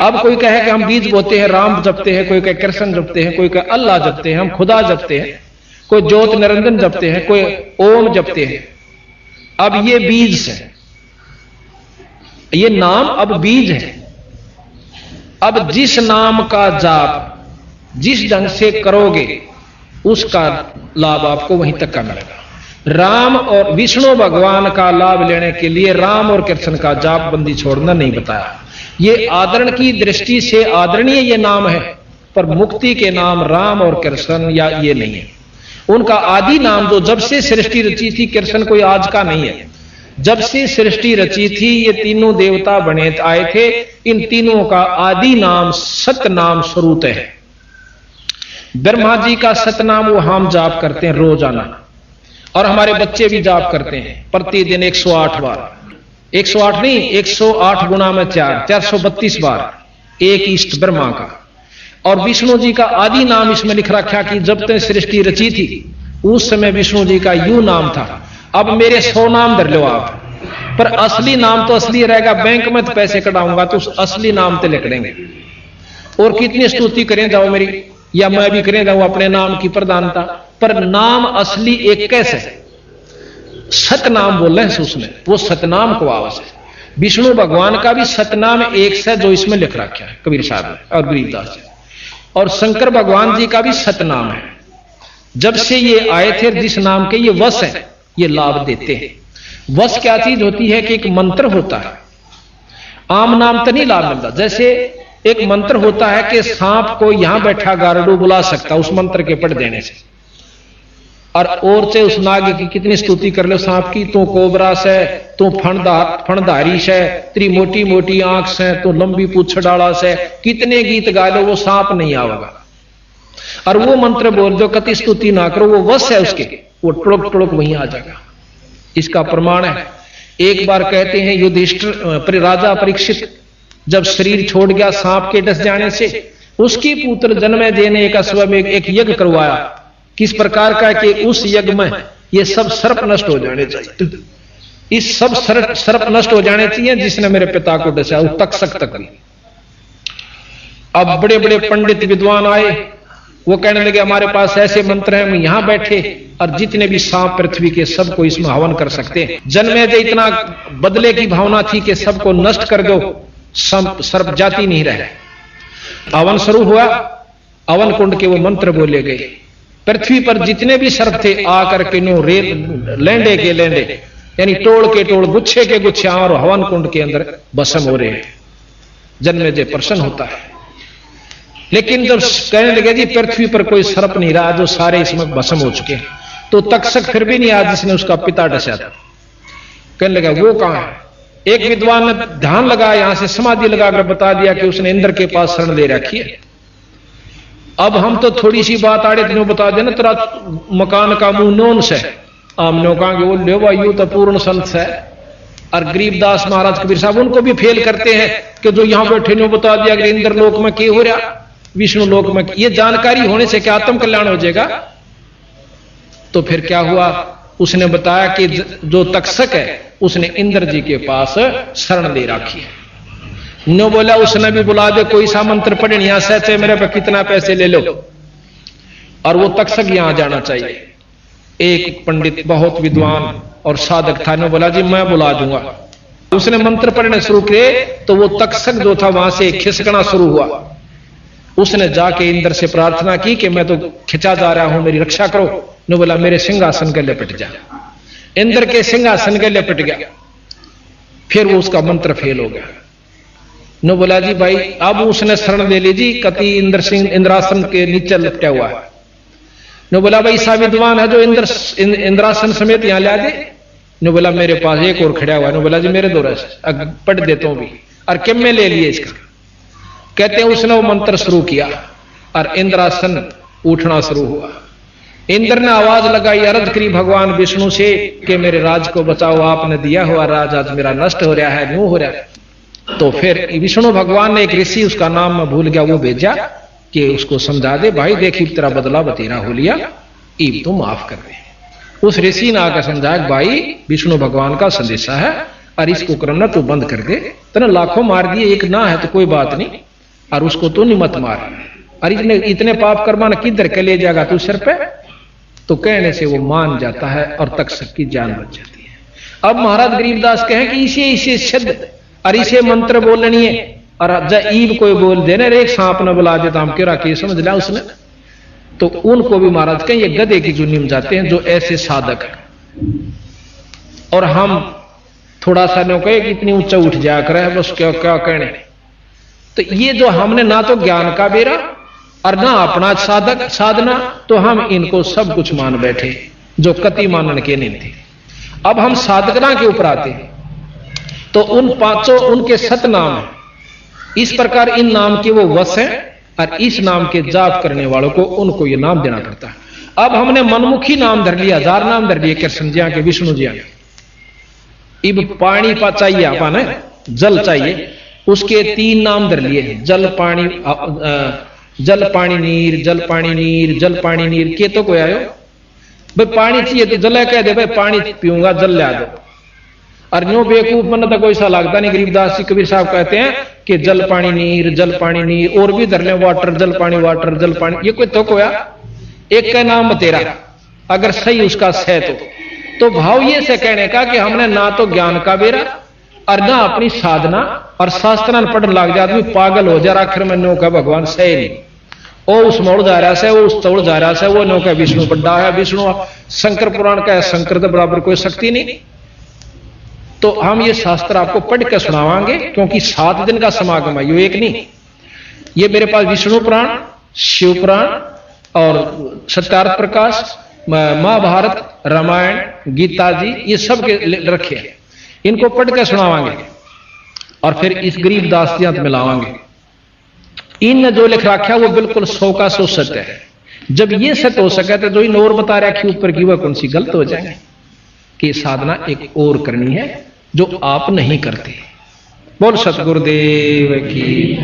अब कोई कहे कि हम बीज बोते हैं, राम जपते हैं, कोई कहे कृष्ण जपते हैं, कोई कहे अल्लाह जपते हैं, हम खुदा जपते हैं, कोई ज्योत निरंजन जपते हैं, कोई ओम जपते हैं। अब ये बीज है, ये नाम अब बीज है। अब जिस नाम का जाप जिस ढंग से करोगे उसका लाभ आपको वहीं तक का मिलेगा। राम और विष्णु भगवान का लाभ लेने के लिए राम और कृष्ण का जाप बंदी छोड़ना नहीं बताया। ये आदरण की दृष्टि से आदरणीय ये नाम है, पर मुक्ति के नाम राम और कृष्ण या ये नहीं है। उनका आदि नाम जो जब से सृष्टि रची थी, कृष्ण कोई आज का नहीं है, जब से सृष्टि रची थी ये तीनों देवता बने आए थे, इन तीनों का आदि नाम सतनाम स्वरूप है। ब्रह्मा जी का सतनाम वो हम जाप करते हैं रोजाना, और हमारे बच्चे भी जाप करते हैं प्रतिदिन 108 बार। 108 नहीं, 108 गुना में 4, 432 बार एक इष्ट ब्रह्मा का। और विष्णु जी का आदि नाम इसमें लिख रखा कि जब तक सृष्टि रची थी उस समय विष्णु जी का यू नाम था। अब मेरे 100 नाम धर लो आप, पर असली नाम तो असली रहेगा। बैंक में तो पैसे कटाऊंगा तो उस असली नाम तो लिख देंगे। और कितनी स्तुति करें जाओ मेरी, या मैं भी करें जाऊं अपने नाम की प्रधानता, पर नाम असली एक कैसे सतनाम बोल रहे हैं उसमें, वो सतनाम को आवाज है। विष्णु भगवान का भी सतनाम एक से जो इसमें लिख रखा है कबीर साहब ने और गरीबदास जी, और शंकर भगवान जी का भी सतनाम है। जब से ये आए थे जिस नाम के ये वश है, ये लाभ देते हैं। वश क्या चीज होती है कि एक मंत्र होता है, आम नाम तो नहीं लाभ मिलता। जैसे एक मंत्र होता है कि सांप को यहां बैठा गारडू बुला सकता उस मंत्र के पढ़ देने से, और से उस नाग की कितनी स्तुति कर लो सांप की, तू कोबरा से, तू फणधारी से, तेरी मोटी मोटी आंख से, तू लंबी पूंछ डाला से, कितने गीत गा लो वो सांप नहीं आवेगा। और वो मंत्र बोल जो कति स्तुति ना करो, वो वश है उसके, वो टुड़क टुड़क वहीं आ जाएगा। इसका प्रमाण है, एक बार कहते हैं युधिष्ठिर राजा परीक्षित जब शरीर छोड़ गया सांप के डस जाने से, उसकी पुत्र जन्मेजय ने एक अश्व में एक यज्ञ करवाया। किस प्रकार का कि उस यज्ञ में ये सब सर्प नष्ट हो जाने चाहिए, इस सब सर्प नष्ट हो जाने चाहिए जिसने मेरे पिता को डसा, वो तक्षक तक भी। अब बड़े बड़े पंडित विद्वान आए, वो कहने लगे हमारे पास ऐसे मंत्र हैं, हम यहां बैठे और जितने भी सांप पृथ्वी के सबको इसमें हवन कर सकते हैं। जन्मेजय इतना बदले की भावना थी कि सबको नष्ट कर दो, सर्प जाति नहीं रहे। हवन शुरू हुआ, हवन कुंड के वो मंत्र बोले गए। पृथ्वी पर जितने भी सर्प थे आकर के नो लेंडे के लेंडे, यानी टोड़ के टोड़, गुच्छे के गुच्छे और हवन कुंड के अंदर भस्म हो रहे हैं। जन्मेजय प्रसन्न होता है, लेकिन जब कहने लगे जी पृथ्वी पर कोई सर्प नहीं रहा, जो सारे इसमें भस्म हो चुके हैं, तो तक्षक फिर भी नहीं आया जिसने उसका पिता डसा था। कहने लगा वो कहां है? एक विद्वान ने ध्यान लगा, यहां से समाधि लगाकर बता दिया कि उसने इंद्र के पास शरण ले रखी है। अब हम तो थोड़ी सी बात आड़े तीनों बता देना, तेरा मकान का मुंह नौन से हमने कहा कि वो ले यू तो पूर्ण संत है। और गरीबदास महाराज कबीर साहब उनको भी फेल करते हैं कि जो यहां बैठे ने बता दिया कि इंद्र लोक में क्या हो रहा, विष्णु लोक में। ये जानकारी होने से क्या आत्म कल्याण हो जाएगा? तो फिर क्या हुआ, उसने बताया कि जो तक्षक है उसने इंद्र जी के पास शरण ले रखी है। नो बोला उसने भी बुला दे, कोई सा मंत्र पढ़े, यहां से मेरे पे कितना पैसे ले लो, और वो तक्षक यहां जाना चाहिए। एक पंडित बहुत विद्वान और साधक था, ने बोला जी मैं बुला दूंगा। उसने मंत्र पढ़ने शुरू किए तो वो तक्षक जो था वहां से खिसकना शुरू हुआ। उसने जाके इंद्र से प्रार्थना की कि मैं तो खिंचा जा रहा हूं, मेरी रक्षा करो। ने बोला मेरे सिंहासन के लिपट जा। इंद्र के सिंहासन के लिपट गया। फिर वो उसका मंत्र फेल हो गया। ने बोला जी भाई अब उसने शरण ले ली जी, कति इंद्र सिंह इंद्रासन के नीचे लपटा हुआ है। ने बोला भाई सा विद्वान है जो इंद्रासन समेत यहां ला दे। ने बोला मेरे पास एक और खड़ा हुआ है। ने बोला जी मेरे दो पढ़ देता हूं भी, और किम में ले लिए इसका। कहते हैं उसने वो मंत्र शुरू किया और इंद्रासन उठना शुरू हुआ। इंद्र ने आवाज लगाई, अर्ज करी भगवान विष्णु से कि मेरे राज को बचाओ, आपने दिया हुआ राज आज मेरा नष्ट हो रहा है, न्यू हो रहा है। तो फिर विष्णु भगवान ने एक ऋषि, उसका नाम मैं भूल गया, वो भेजा कि उसको समझा दे, भाई देखी तेरा बदला बतेरा हो लिया, ईब तो माफ कर दे। उस ऋषि ने आकर समझाया भाई विष्णु भगवान का संदेशा है, और इसको करना तो बंद कर दे, तने लाखों मार दिए एक ना है तो कोई बात नहीं, और उसको तो नहीं मत मार, और इतने इतने पाप करवाना किधर के ले जाएगा तू सिर पे। तो कहने से वो मान जाता है और तक्षक की जान बच जाती है। अब महाराज गरीबदास कहें कि इसे शब्द और इसे मंत्र बोलनी है, और ईब कोई बोल देने एक सांप न बुला देता हम क्यों के समझ लिया उसने, तो उनको भी महाराज कहें ये गधे की जुनी में जाते हैं जो ऐसे साधक है। और हम थोड़ा सा नो कहे कि इतनी ऊंचा उठ जाया करे बस क्या क्या कहने। तो ये जो हमने ना तो ज्ञान का बेरा और ना अपना साधक साधना, तो हम इनको सब कुछ मान बैठे जो कति मानन के नहीं थे। अब हम साधकना के ऊपर आते हैं, तो उन पांचों उनके सतनाम है, इस प्रकार इन नाम के वो वश हैं, और इस नाम के जाप करने वालों को उनको ये नाम देना पड़ता है। अब हमने मनमुखी नाम धर लिया, 1000 नाम धर लिए कृष्ण जी के, विष्णु जी के। इब पानी पा चाहिए अपन, जल चाहिए, उसके 3 नाम धर लिए, जल पानी जल पानी नीर, जल पानी नीर, जल पानी नीर के तो कोई आयो भाई पानी चाहिए तो जल कह दे भाई पानी पीऊंगा जल ला दो। और न्यू बेवकूफ मन तो कोई सा लगता नहीं। गरीबदास जी कबीर साहब कहते हैं कि जल पानी नीर, जल पानी नीर, और भी धर ले वाटर, जल पानी वाटर, जल पानी, ये कोई तो कोया एक का नाम तेरा अगर सही उसका सह तो भाव ये से कहने का कि हमने ना तो ज्ञान का बेरा और ना अपनी साधना, और शास्त्र पढ़ने लग जाए आदमी पागल हो जाए, आखिर में नो का भगवान सही नहीं, ओ उस मोड़ जा रहा है, वो उस तोड़ जा रहा है, वो नो का विष्णु बड्डा है, विष्णु शंकर पुराण का है, शंकर के बराबर कोई शक्ति नहीं। तो हम ये शास्त्र आपको पढ़ के सुनावांगे, क्योंकि 7 दिन का समागम है, ये एक नहीं। ये मेरे पास विष्णु पुराण, शिव पुराण और सत्यार्थ प्रकाश, महाभारत, रामायण, गीता जी, ये सब के रखे हैं, इनको पढ़ के सुनावांगे और फिर इस गरीबदास जी में लावांगे। इन जो लिख रखा है वो बिल्कुल 100 का 100 सत्य है। जब ये सत्य हो सके तो जो इन और बता रखी ऊपर की वह कौन सी गलत हो जाएंगे कि साधना एक और करनी है जो आप नहीं करते। बोल सतगुरुदेव की।